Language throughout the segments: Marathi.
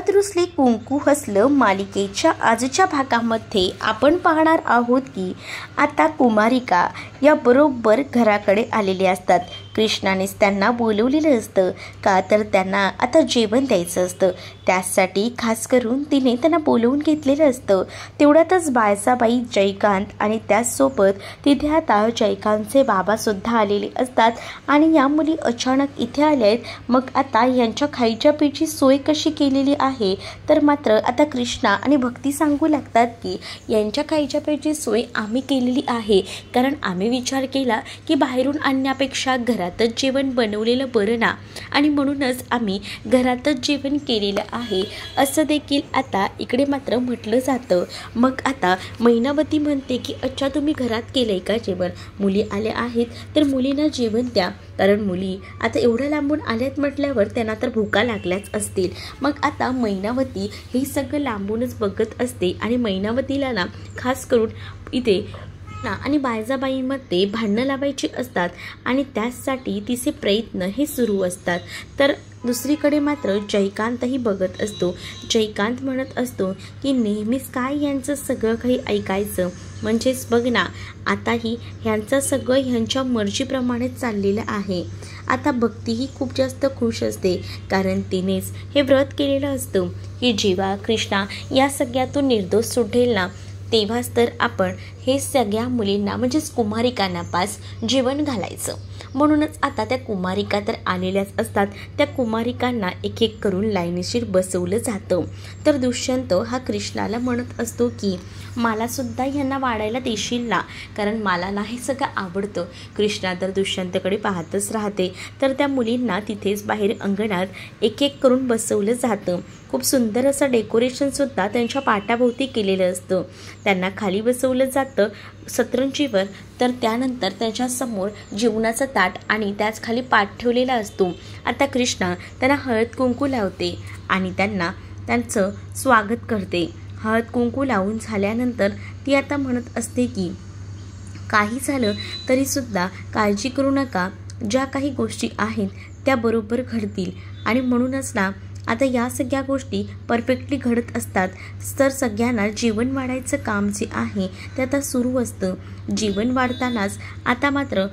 हळद रुसली कुंकू हसलं मालिकेच्या आजच्या भागामध्ये आपण पाहणार आहोत की आता कुमारिका या बरोबर घराकडे आलेले असतात। कृष्णानेच त्यांना बोलवलेलं असतं का तर त्यांना आता जेवण द्यायचं असतं, त्यासाठी खास करून तिने त्यांना बोलवून घेतलेलं असतं। तेवढ्यातच बायसाबाई, जयकांत आणि त्याचसोबत तिथे आता जयकांतचे बाबासुद्धा आलेले असतात आणि या मुली अचानक इथे आल्या आहेत। मग आता यांच्या खायच्या पिची सोय कशी केलेली आहे तर मात्र आता कृष्णा आणि भक्ती सांगू लागतात की यांच्या खायच्या पिची सोय आम्ही केलेली आहे, कारण आम्ही विचार केला की बाहेरून आणण्यापेक्षा घरातच जेवण बनवलेलं बरं ना, आणि म्हणूनच आम्ही घरातच जेवण केलेलं आहे असं देखील आता इकडे मात्र म्हटलं जातं। मग आता मैनावती म्हणते की अच्छा तुम्ही घरात केलंय का जेवण, मुली आल्या आहेत तर मुलींना जेवण द्या, कारण मुली आता एवढ्या लांबून आल्यात म्हटल्यावर त्यांना तर भुका लागल्याच असतील। मग आता मैनावती हे सगळं लांबूनच बघत असते आणि मैनावतीला ना खास करून इथे आणि बायजाबाईंमध्ये भांडणं लावायची असतात आणि त्यासाठी तिचे प्रयत्न हे सुरू असतात। तर दुसरीकडे मात्र जयकांतही बघत असतो। जयकांत म्हणत असतो की नेहमीच काय यांचं सगळं काही ऐकायचं, म्हणजेच बघ ना आताही ह्यांचं सगळं ह्यांच्या मर्जीप्रमाणेच चाललेलं आहे। आता भक्तीही खूप जास्त खुश असते, कारण तिनेच हे व्रत केलेलं असतं की जेव्हा कृष्णा या सगळ्यातून निर्दोष सुटेल ना तेव्हाच तर आपण हे सगळ्या मुलींना म्हणजेच कुमारिकांना पास जेवण घालायचं। म्हणूनच आता त्या कुमारिका तर आलेल्याच असतात, त्या कुमारिकांना एक एक करून लाईनीशीर बसवलं जातं। तर दुष्यंत हा कृष्णाला म्हणत असतो की मला सुद्धा यांना वाढायला देशील ना, कारण मला ना हे सगळं आवडतं। कृष्णा तर दुष्यंतकडे पाहतच राहते। तर त्या मुलींना तिथेच बाहेर अंगणात एक एक करून बसवलं जातं। खूप सुंदर असं डेकोरेशनसुद्धा त्यांच्या पाटाभोवती केलेलं असतं। त्यांना खाली बसवलं जातं सतरंजीवर, तर त्यानंतर त्याच्यासमोर जेवणाचं ताट आणि त्याच खाली पाट ठेवलेला असतो। आता कृष्णा त्यांना हळद कुंकू लावते आणि त्यांना त्यांचं स्वागत करते। हळद कुंकू लावून झाल्यानंतर ती आता म्हणत असते की काही झालं तरीसुद्धा काळजी करू नका, ज्या काही गोष्टी आहेत त्या बरोबर घडतील, आणि म्हणूनच ना आता या सगळ्या गोष्टी परफेक्टली घडत असतात। तर सगळ्यांना जेवण वाढायचं काम जे आहे ते आता सुरू असतं। जेवण वाढतानाच आता मात्र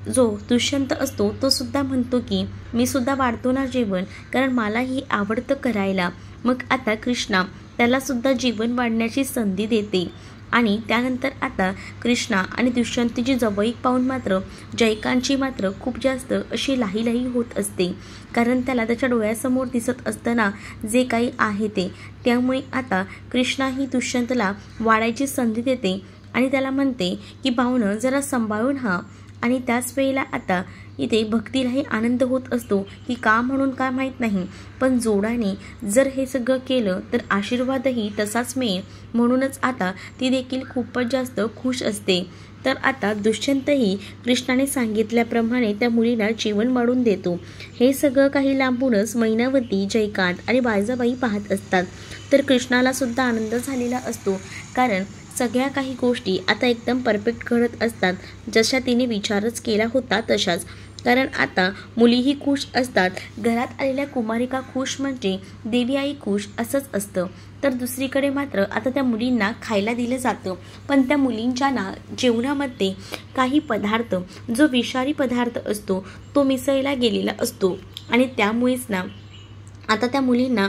जो दुष्यंत असतो तो सुद्धा म्हणतो की मी सुद्धा वाढतो ना जेवण, कारण मलाही आवडतं करायला। मग आता कृष्णा त्याला सुद्धा जेवण वाढण्याची संधी देते आणि त्यानंतर आता कृष्णा आणि दुष्यंतची जवळीक पाहून मात्र जयकांतची मात्र खूप जास्त अशी लाही होत असते, कारण त्याला त्याच्या डोळ्यासमोर दिसत असताना जे काही आहे ते। त्यामुळे आता कृष्णा ही दुष्यंतला वाढायची संधी देते आणि त्याला म्हणते की भावनं जरा सांभाळून हा, आणि त्याच वेळेला आता इथे भक्तीलाही आनंद होत असतो की का म्हणून काय माहीत नाही, पण जोडाने जर हे सगळं केलं तर आशीर्वादही तसाच मिळेल, म्हणूनच आता ती देखील खूपच जास्त खुश असते। तर आता दुष्यंतही कृष्णाने सांगितल्याप्रमाणे त्या मुलीला जेवण वाढून देतो। हे सगळं काही लांबूनच मैनावती, जयकांत आणि बायजाबाई पाहत असतात। तर कृष्णाला सुद्धा आनंद झालेला असतो, कारण सगळ्या काही गोष्टी आता एकदम परफेक्ट घडत असतात, जशा तिने विचारच केला होता तशाच। कारण आता मुलीही खुश असतात, घरात आलेल्या कुमारिका खुश म्हणजे देवी आई खुश असंच असतं। तर दुसरीकडे मात्र आता त्या मुलींना खायला दिलं जातं, पण त्या मुलींच्या ना जेवणामध्ये काही पदार्थ जो विषारी पदार्थ असतो तो मिसळला गेलेला असतो, आणि त्यामुळेच ना आता त्या मुलींना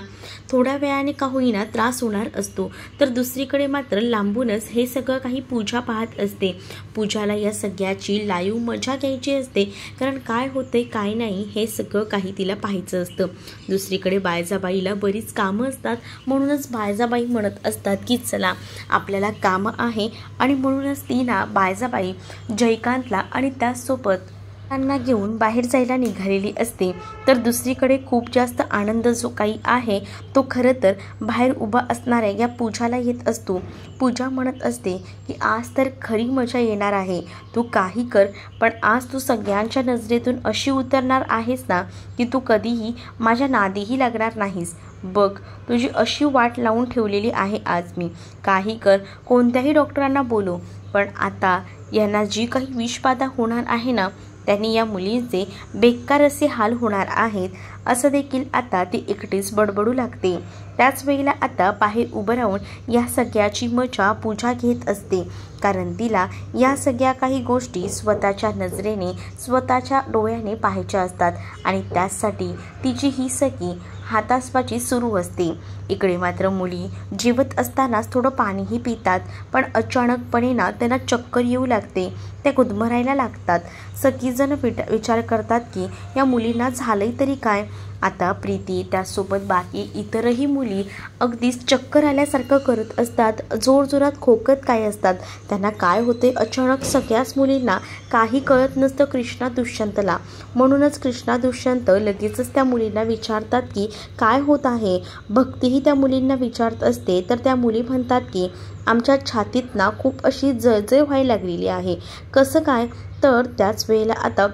थोड्या वेळाने का होईना त्रास होणार असतो। तर दुसरीकडे मात्र लांबूनच हे सगळं काही पूजा पाहत असते। पूजाला या सगळ्याची लाईव्ह मजा घ्यायची असते, कारण काय होते काय नाही हे सगळं काही तिला पाहायचं असतं। दुसरीकडे बायजाबाईला बरीच कामं असतात, म्हणूनच बायजाबाई म्हणत असतात की चला आपल्याला कामं आहे, आणि म्हणूनच ती ना बायजाबाई जयकांतला आणि त्याचसोबत त्यांना घेऊन बाहेर जायला निघालेली असते। तर दुसरीकडे खूप जास्त आनंद जो काही आहे तो खरं तर बाहेर उभा असणाऱ्या या पूजाला येत असतो। पूजा म्हणत असते की आज तर खरी मजा येणार आहे, तू काही कर पण आज तू सगळ्यांच्या नजरेतून अशी उतरणार आहेस ना की तू कधीही माझ्या नादीही लागणार नाहीस। बघ तुझी अशी वाट लावून ठेवलेली आहे आज मी, काही कर, कोणत्याही डॉक्टरांना बोलव, पण आता यांना जी काही विषबाधा होणार आहे ना त्यांनी या मुलींचे बेकार असे हाल होणार आहेत असं देखील आता ती एकटीच बडबडू लागते। त्याच वेळेला आता बाहेर उभं राहून या सगळ्याची मजा पूजा घेत असते, कारण तिला या सगळ्या काही गोष्टी स्वतःच्या नजरेने स्वतःच्या डोळ्याने पाहायच्या असतात आणि त्यासाठी तिची ही सगळी हातासपाची सुरू असते। इकडे मात्र मुली जेवत असतानाच थोडं पाणीही पितात, पण अचानकपणे ना त्यांना चक्कर येऊ लागते, त्या गुदमरायला लागतात। सगळीजण विचार करतात की या मुलींना झालंय तरी काय। आता प्रीती त्यासोबत बाकी इतरही मुली अगदीच चक्कर आल्यासारखं करत असतात, जोरजोरात खोकत काय असतात। त्यांना काय होते अचानक सगळ्याच मुलींना काही कळत नसतं कृष्णा दुष्यंतला। म्हणूनच कृष्णा दुष्यंत लगेचच त्या मुलींना विचारतात की काय होत आहे। भक्तीही त्या मुलींना विचारत असते, तर त्या मुली म्हणतात की आमच्या छातीत ना खूप अशी जळजळ व्हायला लागलेली आहे, कसं काय। तर त्याच वेळेला आता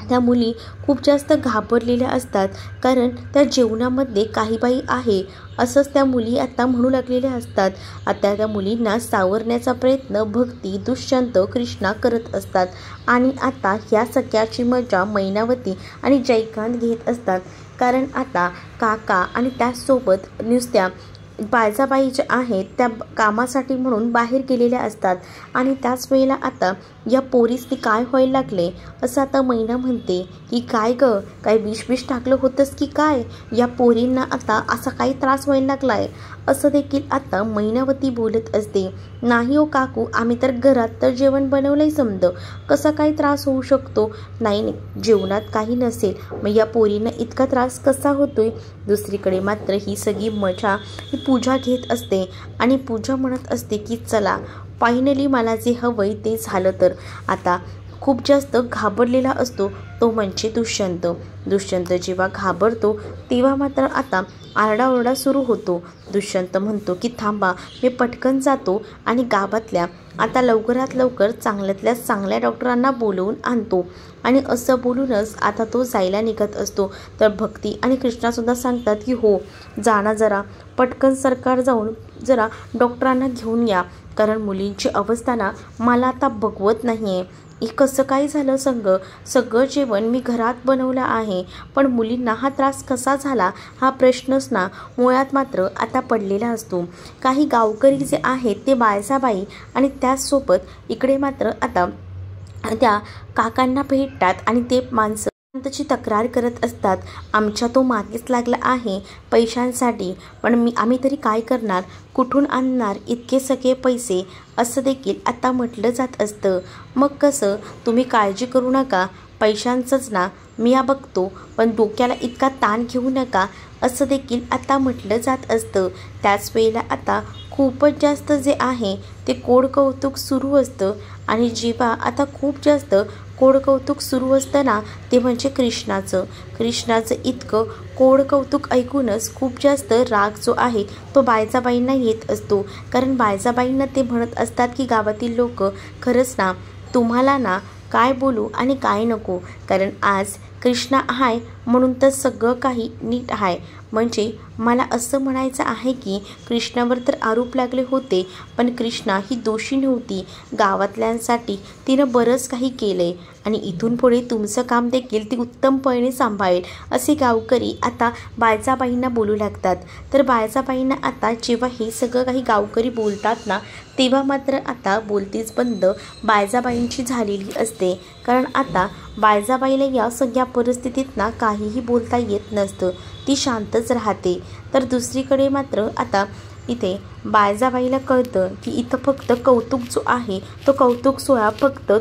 त्या मुली खूप जास्त घाबरलेल्या असतात, कारण त्या जेवणामध्ये काही बाई आहे असंच त्या मुली आता म्हणू लागलेल्या असतात। आता त्या मुलींना सावरण्याचा प्रयत्न भक्ती, दुष्यंत, कृष्णा करत असतात आणि आता ह्या सगळ्याची मजा मैनावती आणि जयकांत घेत असतात, कारण आता काका आणि त्याचसोबत नुसत्या बायजाबाई ज्या आहेत त्या कामासाठी म्हणून बाहेर गेलेल्या असतात। आणि त्याच वेळेला आता या पोरीसनी काय व्हायला लागले असं आता मैना म्हणते की काय ग, काय विष टाकलं होतंस की काय, या पोरींना आता असा काही त्रास व्हायला लागलाय असं देखील आता मैनावती बोलत असते। नाही हो काकू, आम्ही तर घरात तर जेवण बनवलंय समज, कसा काही त्रास होऊ शकतो। नाही जेवणात काही नसेल, मग या पोरींना इतका त्रास कसा होतोय। दुसरीकडे मात्र ही सगळी मजा ही पूजा घेत असते आणि पूजा म्हणत असते की चला फायनली मला जे हवंय ते झालं। तर आता खूप जास्त घाबरलेला असतो तो म्हणजे दुष्यंत। दुष्यंत जेव्हा घाबरतो तेव्हा मात्र आता आरडाओरडा सुरू होतो। दुष्यंत म्हणतो की थांबा, मी पटकन जातो आणि गावातल्या आता लवकरात लवकर चांगल्यातल्या चांगल्या डॉक्टरांना बोलवून आणतो। आणि असं बोलूनच आता तो जायला निघत असतो, तर भक्ती आणि कृष्णासुद्धा सांगतात की हो जाणं, जरा पटकन सरकार जाऊन जरा डॉक्टरांना घेऊन या, कारण मुलींची अवस्था ना मला आता बघवत नाही आहे। कसं काय झालं सगळं जेवण मी घरात बनवलं आहे, पण मुलींना हा त्रास कसा झाला हा प्रश्नच ना मुळात मात्र आता पडलेला असतो। काही गावकरी जे आहेत ते बायजाबाई आणि त्याचसोबत इकडे मात्र आता त्या काकांना भेटतात आणि ते माणसं त्याची तक्रार करत असतात, आमच्या तो मागेच लागला आहे पैशांसाठी, पण आम्ही तरी काय करणार, कुठून आणणार इतके सगळे पैसे असं देखील आता म्हटलं जात असतं। मग कसं, तुम्ही काळजी करू नका, पैशांचंच ना मी बघतो, पण डोक्याला इतका ताण घेऊ नका असं देखील आता म्हटलं जात असतं। त्याच वेळेला आता खूपच जास्त जे आहे ते कोडकौतुक सुरू असतं आणि जेव्हा आता खूप जास्त कोडकौतुक सुरू असतं ना ते म्हणजे कृष्णाचं इतकं कोडकौतुक ऐकूनच खूप जास्त राग जो आहे तो बायजाबाईंना येत असतो, कारण बायजाबाईंना ते म्हणत असतात की गावातील लोक खरंच ना तुम्हाला ना काय बोलू आणि काय नको, कारण आज कृष्णा आहे म्हणून तर सगळं काही नीट आहे। म्हणजे मला असं म्हणायचं आहे की कृष्णावर तर आरोप लागले होते, पण कृष्णा ही दोषी नव्हती, गावातल्यांसाठी तिनं बरंच काही केलंय आणि इथून पुढे तुमचं काम देखील ती उत्तमपणे सांभाळेल असे गावकरी आता बायजाबाईंना बोलू लागतात। तर बायजाबाईंना आता जेव्हा हे सगळं काही गावकरी बोलतात ना तेव्हा मात्र आता बोलतीच बंद बायजाबाईंची झालेली असते, कारण आता बायजाबाईला या सगळ्या परिस्थितीत ना काहीही बोलता येत नसतं, ती शांतच राहते। तर दुसरीकडे मात्र आता इथे बायजाबाईला कळतं की इथं फक्त कौतुक जो आहे तो कौतुक सोहळा फक्त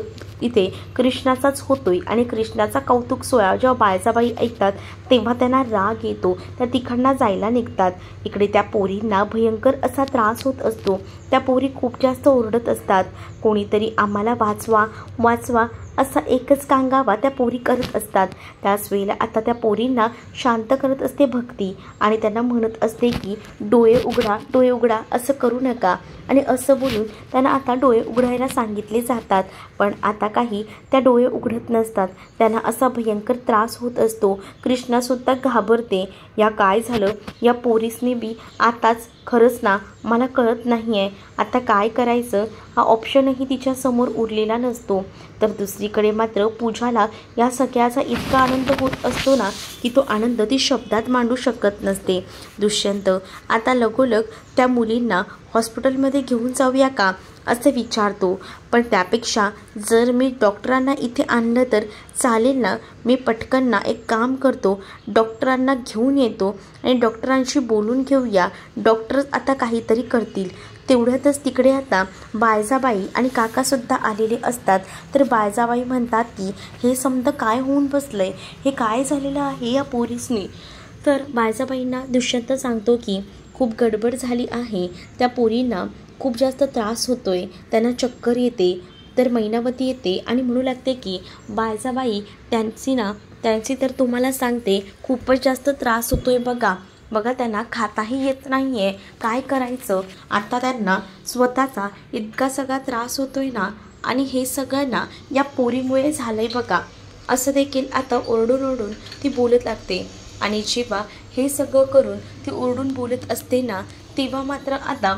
इथे कृष्णाचाच होतोय आणि कृष्णाचा कौतुक सोहळा जेव्हा बायजाबाई ऐकतात तेव्हा त्यांना राग येतो, त्या तिकडनं जायला निघतात। इकडे त्या पोरींना भयंकर असा त्रास होत असतो, त्या पोरी खूप जास्त ओरडत असतात, कोणीतरी आम्हाला वाचवा असा एकच कांगावा त्या पोरी करत असतात। त्याच वेळेला आता त्या पोरींना शांत करत असते भक्ती आणि त्यांना म्हणत असते की डोळे उघडा असं करू नका, आणि असं बोलून त्यांना आता डोळे उघडायला सांगितले जातात। पण आता काही त्या डोळे उघडत नसतात. त्यांना असा भयंकर त्रास होत असतो. कृष्णासुद्धा घाबरते. या काय झालं या पोरीसने बी आताच, खरंच ना मला कळत नाही आहे आता काय करायचं. हा ऑप्शनही तिच्यासमोर उरलेला नसतो. तर दुसरीकडे मात्र पूजाला या सगळ्याचा इतका आनंद होत असतो ना की तो आनंद ती शब्दात मांडू शकत नसते. दुष्यंत आता लगोलग त्या मुलींना हॉस्पिटलमध्ये घेऊन जाऊया का असं विचारतो. पण त्यापेक्षा जर मी डॉक्टरांना इथे आणलं तर चालेल ना. मी पटकन ना एक काम करतो, डॉक्टरांना घेऊन येतो आणि डॉक्टरांशी बोलून घेऊया. डॉक्टर्स आता काहीतरी करतील. तेवढ्यातच तिकडे आता बायजाबाई आणि काकासुद्धा आलेले असतात. तर बायजाबाई म्हणतात की हे समजा काय होऊन बसलंय, हे काय झालेलं आहे या पोरीसनी. तर बायजाबाईंना दुष्यंत सांगतो की खूप गडबड झाली आहे. त्या पोरींना खूप जास्त त्रास होतोय, त्यांना चक्कर येते. तर मैनावती येते आणि म्हणू लागते की बायजाबाई त्यांची तर तुम्हाला सांगते खूपच जास्त त्रास होतोय. बघा त्यांना खाताही येत नाही आहे. काय करायचं आता. त्यांना स्वतःचा इतका सगळा त्रास होतोय ना आणि हे सगळं ना या पोरीमुळे झालंय बघा. असं देखील आता ओरडून ती बोलत लागते. आणि जेव्हा हे सगळं करून ती ओरडून बोलत असते ना तेव्हा मात्र आता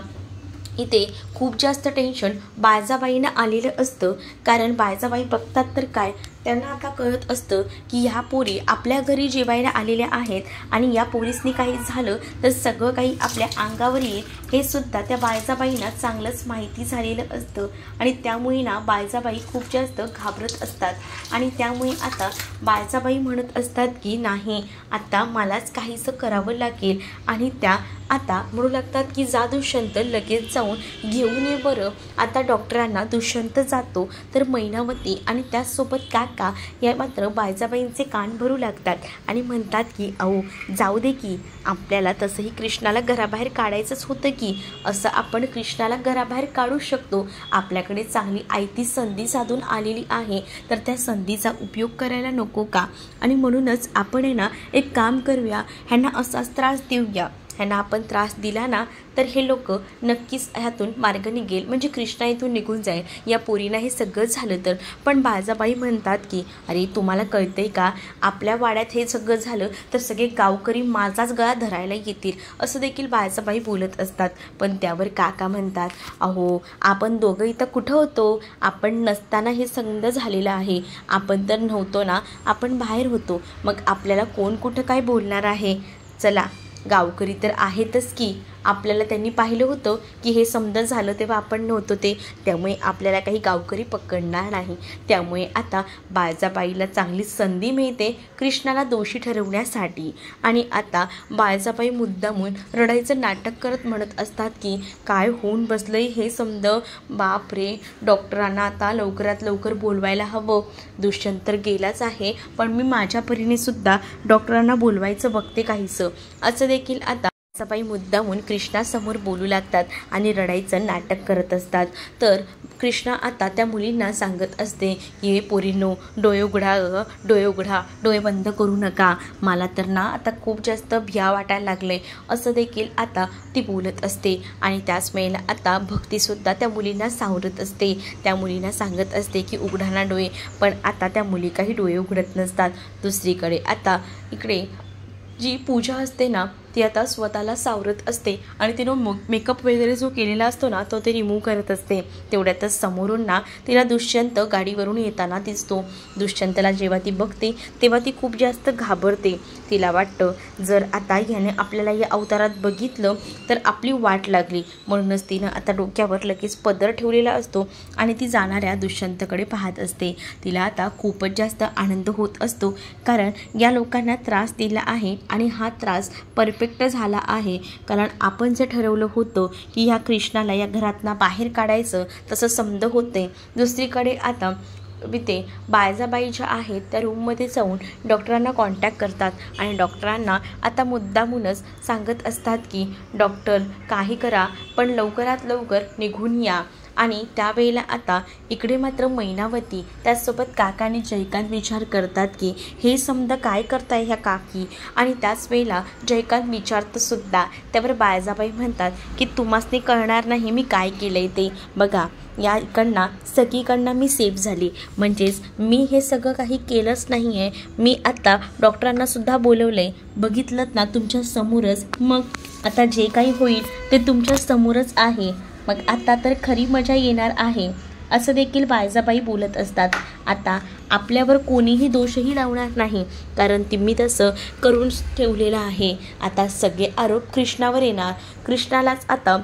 इथे खूप जास्त टेन्शन बायजाबाईंना आलेलं असतं. कारण बायजाबाई बघतात तर काय, त्यांना आता कळत असतं की ह्या पोरी आपल्या घरी जेवायला आलेल्या आहेत आणि या पोरीसनी काही झालं तर सगळं काही आपल्या अंगावर येईल हे सुद्धा त्या बायजाबाईंना चांगलंच माहिती झालेलं असतं. आणि त्यामुळे ना बायजाबाई खूप जास्त घाबरत असतात. आणि त्यामुळे आता बायजाबाई म्हणत असतात की नाही आता मलाच काहीसं करावं लागेल. आणि त्या आता म्हणू लागतात की जा दुष्यंत लगेच जाऊन घेऊन ये बरं. आता डॉक्टरांना दुष्यंत जातो. तर मैनावती आणि त्याचसोबत काका या मात्र बायजाबाईंचे कान भरू लागतात आणि म्हणतात की अहो जाऊ दे की, आपल्याला तसंही कृष्णाला घराबाहेर काढायचंच होतं की, असं आपण कृष्णाला घराबाहेर काढू शकतो. आपल्याकडे चांगली आयती संधी साधून आलेली आहे तर त्या संधीचा उपयोग करायला नको का. आणि म्हणूनच आपण आहे ना एक काम करूया, ह्यांना असाच त्रास देऊया. ह्यांना आपण त्रास दिला ना तर हे लोक नक्कीच ह्यातून मार्ग निघेल, म्हणजे कृष्णा इथून निघून जाईल. या पोरीला हे सगळं झालं तर. पण बायजाबाई म्हणतात की अरे तुम्हाला कळतंय का, आपल्या वाड्यात हे सगळं झालं तर सगळे गावकरी माझाच गळा धरायला येतील, असं देखील बायजाबाई बोलत असतात. पण त्यावर काका म्हणतात अहो आपण दोघं इथं कुठं होतो, आपण नसताना हे सगळं झालेलं आहे. आपण तर नव्हतो ना, आपण बाहेर होतो, मग आपल्याला कोण कुठं काय बोलणार आहे. चला गावकरी तर आहेतच की, आपल्याला त्यांनी पाहिलं होतं की हे समजा झालं तेव्हा आपण नव्हतो ते, त्यामुळे आपल्याला काही गावकरी पकडणार नाही. त्यामुळे आता बायजाबाईला चांगली संधी मिळते कृष्णाला दोषी ठरवण्यासाठी. आणि आता बायजाबाई मुद्दामून रडायचं नाटक करत म्हणत असतात की काय होऊन बसलंय हे समजा. बाप रे, डॉक्टरांना आता लवकरात लवकर बोलवायला हवं. दुष्यंत तर गेलाच आहे, पण मी माझ्या परीने सुद्धा डॉक्टरांना बोलवायचं बघते काहीसं, असं देखील आता बायजाबाई मुद्दामून कृष्णासमोर बोलू लागतात आणि रडायचं नाटक करत असतात. तर कृष्णा आता त्या मुलींना सांगत असते की हे पोरींनो डोळे उघडा, डोळे उघडा, डोळे बंद करू नका. मला तर ना आता खूप जास्त भ्या वाटायला लागले, असं देखील आता ती बोलत असते. आणि त्याच वेळेला आता भक्तीसुद्धा त्या मुलींना सावरत असते. त्या मुलींना सांगत असते की उघडा ना डोळे, पण आता त्या मुली काही डोळे उघडत नसतात. दुसरीकडे आता इकडे जी पूजा असते ना ती आता स्वतःला सावरत असते आणि तिनं मेकअप वगैरे जो केलेला असतो ना तो ते रिमूव्ह करत असते. तेवढ्यातच समोरून ना तिला दुष्यंत गाडीवरून येताना दिसतो. दुष्यंतला जेव्हा ती बघते तेव्हा ती खूप जास्त घाबरते. तिला वाटतं जर आता ह्याने आपल्याला या अवतारात बघितलं तर आपली वाट लागली. म्हणूनच तिनं आता डोक्यावर लगेच पदर ठेवलेला असतो आणि ती जाणाऱ्या दुष्यंतकडे पाहत असते. तिला आता खूपच जास्त आनंद होत असतो, कारण या लोकांना त्रास दिला आहे आणि हा त्रास परफेक्ट झाला आहे. कारण आपण जे ठरवलं होतं की ह्या कृष्णाला या घरातनं बाहेर काढायचं तसं समज होते. दुसरीकडे आता ते बायजाबाई ज्या आहेत त्या रूममध्ये जाऊन डॉक्टरांना कॉन्टॅक्ट करतात आणि डॉक्टरांना आता मुद्दामूनच सांगत असतात की डॉक्टर काही करा पण लवकरात लवकर निघून या. आणि त्यावेळेला आता इकडे मात्र मैनावती त्याचसोबत काका आणि जयकांत विचार करतात की हे समजा काय करताय ह्या काकी. आणि त्याच वेळेला जयकांत विचारतं सुद्धा. त्यावर बायजाबाई म्हणतात की तुम्हासनी कळणार नाही मी काय केलंय ते. बघा या इकडनं सगळीकडनं मी सेफ झाली, म्हणजेच मी हे सगळं काही केलंच नाही आहे. मी आता डॉक्टरांना सुद्धा बोलवलं आहे, बघितलं ना तुमच्या समोरच. मग आता जे काही होईल ते तुमच्या समोरच आहे. मग आता तर खरी मजा येणार आहे, असं देखील बायजाबाई बोलत असतात. आता आपल्यावर कोणीही दोषही लावणार नाही, कारण मी तसं करून ठेवलेलं आहे. आता सगळे आरोप कृष्णावर येणार, कृष्णालाच आता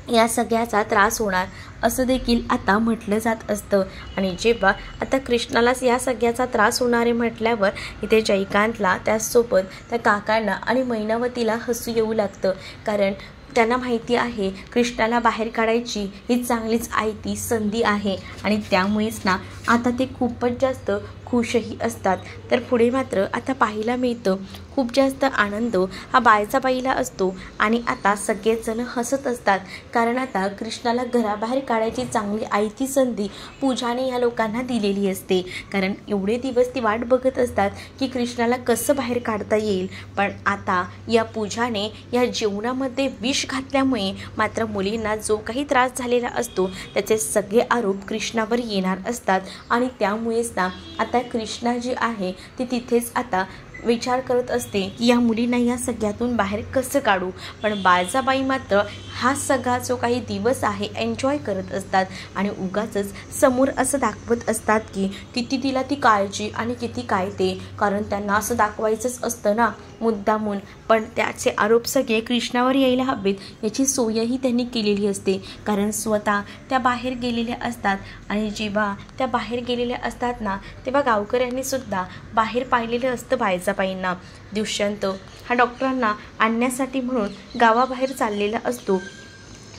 या सगळ्याचा त्रास होणार असं देखील आता म्हटलं जात असतं. आणि जेव्हा आता कृष्णालाच या सगळ्याचा त्रास होणार आहे म्हटल्यावर इथे जयकांतला त्याचसोबत त्या काकांना आणि मैनावतीला हसू येऊ लागतं, कारण त्यांना माहिती आहे कृष्णाला बाहेर काढायची ही चांगलीच आयती संधी आहे. आणि त्यामुळेच ना आता ते खूपच जास्त खुशही असतात. तर पुढे मात्र आता पाहायला मिळतं खूप जास्त आनंद हा बायजाबाईला असतो. आणि आता सगळेजण हसत असतात, कारण आता कृष्णाला घराबाहेर काढायची चांगली आयती संधी पूजाने या लोकांना दिलेली असते. कारण एवढे दिवस ती वाट बघत असतात की कृष्णाला कसं बाहेर काढता येईल. पण आता या पूजाने या जेवणामध्ये विष घातल्यामुळे मात्र मुलींना जो काही त्रास झालेला असतो त्याचे सगळे आरोप कृष्णावर येणार असतात. आणि त्यामुळेच ना आता कृष्णा जी आहे ती तिथेच आता विचार करत असते की या मुलींना या सगळ्यातून बाहेर कसं काढू. पण बायजाबाई मात्र हा सगळा जो काही दिवस आहे एन्जॉय करत असतात आणि उगाचच समोर असं दाखवत असतात की किती तिला ती काळजी आणि किती काय ते, कारण त्यांना असं दाखवायचंच असतं ना मुद्दामून. पण त्याचे आरोप सगळे कृष्णावर यायला हवेत याची सोयही त्यांनी केलेली असते, कारण स्वतः त्या बाहेर गेलेल्या असतात. आणि जेव्हा त्या बाहेर गेलेल्या असतात ना तेव्हा गावकऱ्यांनी सुद्धा बाहेर पाहिलेलं असतं बायजाबाईंना. दुष्यंत हा डॉक्टरांना आणण्यासाठी म्हणून गावाबाहेर चाललेला असतो.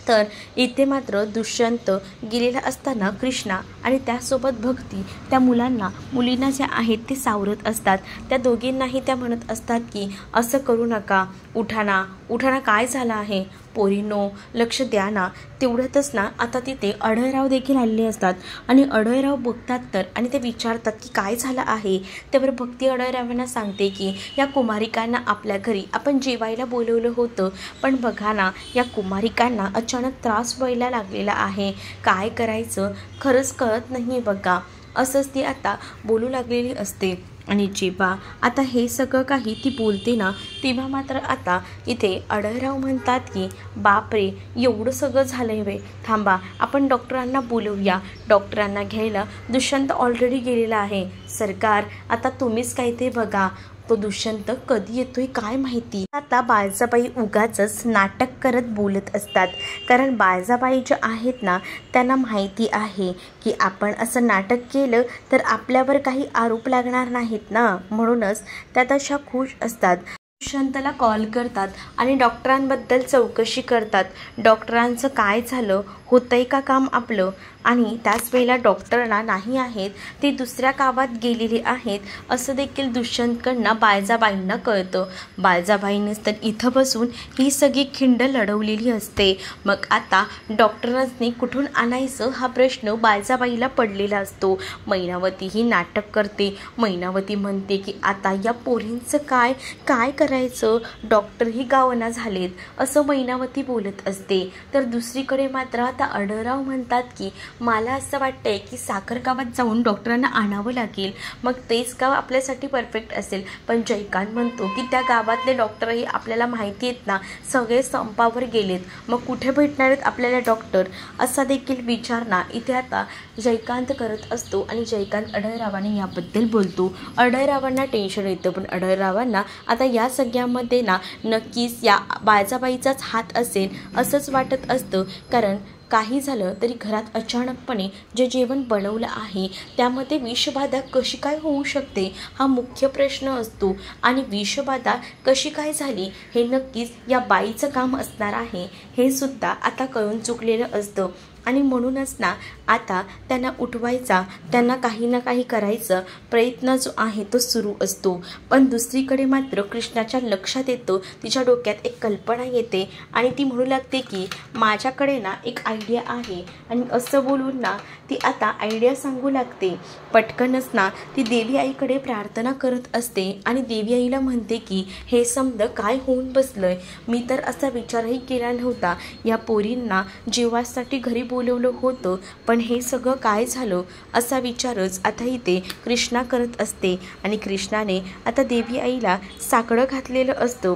तर इथे मात्र दुष्यंत गेलेला असताना कृष्णा आणि त्यासोबत भक्ती त्या मुलींना ज्या आहेत ते सावरत असतात. त्या दोघींनाही त्या म्हणत असतात की असं करू नका, उठाना काय झालं आहे पोरींनो, लक्ष द्या ना. तेवढ्यातच ना आता तिथे अढळराव देखील आलेले असतात. आणि अढळराव बघतात तर आणि ते विचारतात की काय झालं आहे. त्यावर भक्ती अढळरावांना सांगते की या कुमारिकांना आपल्या घरी आपण जेवायला बोलवलं होतं, पण बघा ना या कुमारिकांना अचानक त्रास व्हायला लागलेला आहे, काय करायचं खरंच कळत नाही बघा, असंच ती आता बोलू लागलेली असते. आणि जेव्हा आता हे सगळं काही ती बोलते ना तेव्हा मात्र आता इथे अढळराव म्हणतात की बापरे एवढं सगळं झालं आहे, थांबा आपण डॉक्टरांना बोलवूया. डॉक्टरांना घ्यायला दुष्यंत ऑलरेडी गेलेला आहे. सरकार आता तुम्हीच काय ते बघा, तो दुष्यंत कधी येतोय काय माहिती. आता बायजाबाई उगाचच नाटक करत बोलत असतात, कारण बायजाबाई ज्या आहेत ना त्यांना माहिती आहे की आपण असं नाटक केलं तर आपल्यावर काही आरोप लागणार नाहीत ना, म्हणूनच त्या तशा खुश असतात. दुष्यंतला कॉल करतात आणि डॉक्टरांबद्दल चौकशी करतात. डॉक्टरांचं काय झालं, होतंय का काम आपलं. आणि त्याच वेळेला डॉक्टरना नाही आहेत, ते दुसऱ्या गावात गेलेले आहेत असं देखील दुष्यंतकडनं बायजाबाईंना कळतं. बायजाबाईंनीच तर इथं बसून ही सगळी खिंड लढवलेली असते. मग आता डॉक्टरांनी कुठून आणायचं हा प्रश्न बायजाबाईला पडलेला असतो. मैनावती ही नाटक करते. मैनावती म्हणते की आता या पोरींचं काय करायचं, डॉक्टरही गावना झालेत असं मैनावती बोलत असते. तर दुसरीकडे मात्र आता अढळराव म्हणतात की मला असं वाटतंय की साखर गावात जाऊन डॉक्टरांना आणावं लागेल, मग तेच गाव आपल्यासाठी परफेक्ट असेल. पण जयकांत म्हणतो की त्या गावातले डॉक्टरही आपल्याला माहिती आहेत ना सगळे संपावर गेलेत, मग कुठे भेटणार आहेत आपल्याला डॉक्टर, असा देखील विचार ना इथे आता जयकांत करत असतो. आणि जयकांत अढळरावांनी याबद्दल बोलतो. अढळरावांना टेन्शन येतं, पण अढळरावांना आता या सगळ्यामध्ये ना नक्कीच या बायजाबाईचाच हात असेल असंच वाटत असतं. कारण काही झालं तरी घरात अचानकपणे जे जेवण बनवलं आहे त्यामध्ये विषबाधा कशी काय होऊ शकते हा मुख्य प्रश्न असतो. आणि विषबाधा कशी काय झाली हे नक्कीच या बाईचं काम असणार आहे हे सुद्धा आता कळून चुकलेलं असतं. आणि म्हणूनच ना आता त्यांना उठवायचा, त्यांना काही ना काही करायचं प्रयत्न जो आहे तो सुरू असतो। पण दुसरीकडे मात्र कृष्णाच्या लक्षात येतं, तिच्या डोक्यात एक कल्पना येते आणि ती म्हणू लागते की माझ्याकडे ना एक आयडिया आहे। आणि असं बोलून ना ती आता आयडिया सांगू लागते। पटकनच ना ती देवी आईकडे प्रार्थना करत असते आणि देवी आईला म्हणते की हे समज काय होऊन बसलंय, मी तर असा विचारही केला नव्हता, या पोरींना जेवासाठी घरी बोलवलं होतं, पण हे सगळं काय झालं असा विचारच आता इथे कृष्णा करत असते। आणि कृष्णाने आता देवी आईला साकडं घातलेलं असतं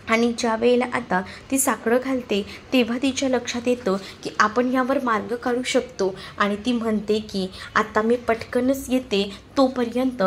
आणि ज्या वेळेला आता ती साकडं घालते तेव्हा तिच्या लक्षात येतं की आपण यावर मार्ग काढू शकतो। आणि ती म्हणते की आता मी पटकनच येते, तोपर्यंत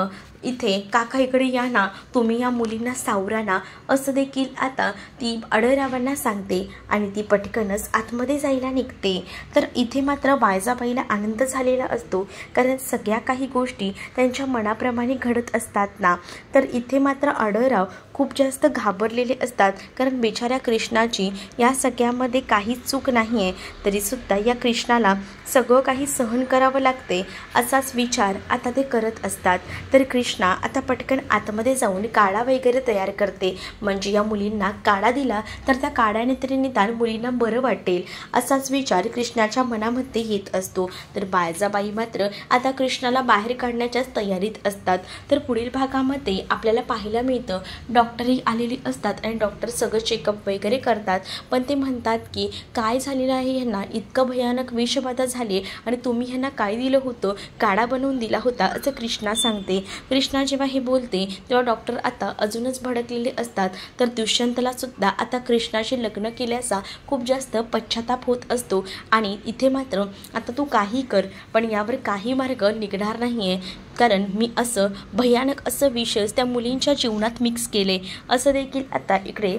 इथे काका इकडे या ना, तुम्ही या मुलींना सावरा ना, असं देखील आता ती अडरावांना सांगते आणि ती पटकनच आतमध्ये जायला निघते। तर इथे मात्र बायजाबाईला आनंद झालेला असतो, कारण सगळ्या काही गोष्टी त्यांच्या मनाप्रमाणे घडत असतात ना। तर इथे मात्र अडराव खूप जास्त घाबरलेले असतात, कारण बिचाऱ्या कृष्णाची या सगळ्यामध्ये काहीच चूक नाही आहे, तरीसुद्धा या कृष्णाला सगळं काही सहन करावं लागते असाच विचार आता ते करत असतात। तर कृष्णा आता पटकन आतमध्ये जाऊन काढा वगैरे तयार करते, म्हणजे या मुलींना काढा दिला तर त्या काढ्याने तरी निदान मुलींना बरं वाटेल असाच विचार कृष्णाच्या मनामध्ये येत असतो। तर बायजाबाई मात्र आता कृष्णाला बाहेर काढण्याच्याच तयारीत असतात। तर पुढील भागामध्ये आपल्याला पाहायला मिळतं डॉक्टरही आलेली असतात आणि डॉक्टर सगळं चेकअप वगैरे करतात, पण ते म्हणतात की काय झालेलं आहे, ह्यांना इतकं भयानक विषबाधा झाली आणि तुम्ही ह्यांना काय दिलं होतं, काढा बनवून दिला होता असं कृष्णा सांगते। कृष्णा जेव्हा हे बोलते तेव्हा डॉक्टर आता अजूनच भडकलेले असतात। तर दुष्यंतला सुद्धा आता कृष्णाशी लग्न केल्याचा खूप जास्त पश्चाताप होत असतो आणि इथे मात्र आता तू काही कर पण यावर काही मार्ग निघणार नाही आहे, कारण मी असं भयानक असं विषच त्या मुलींच्या जीवनात मिक्स केले असं देखील आता इकडे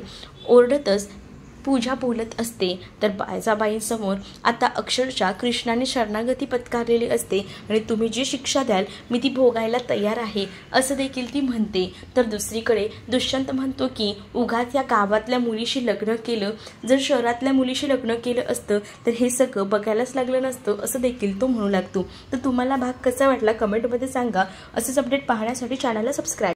ओरडतच पूजा बोलत असते। तर बायजाबाईंसमोर आता अक्षरशः कृष्णाने शरणागती पत्कारलेली असते आणि तुम्ही जी शिक्षा द्याल मी ती भोगायला तयार आहे असं देखील ती म्हणते। तर दुसरीकडे दुष्यंत म्हणतो की उगाच या गावातल्या मुलीशी लग्न केलं, जर शहरातल्या मुलीशी लग्न केलं असतं तर हे सगळं बघायलाच लागलं नसतं असं देखील तो म्हणू लागतो। तर तुम्हाला भाग कसा वाटला कमेंटमध्ये सांगा। असेच अपडेट पाहण्यासाठी चॅनलला सबस्क्राईब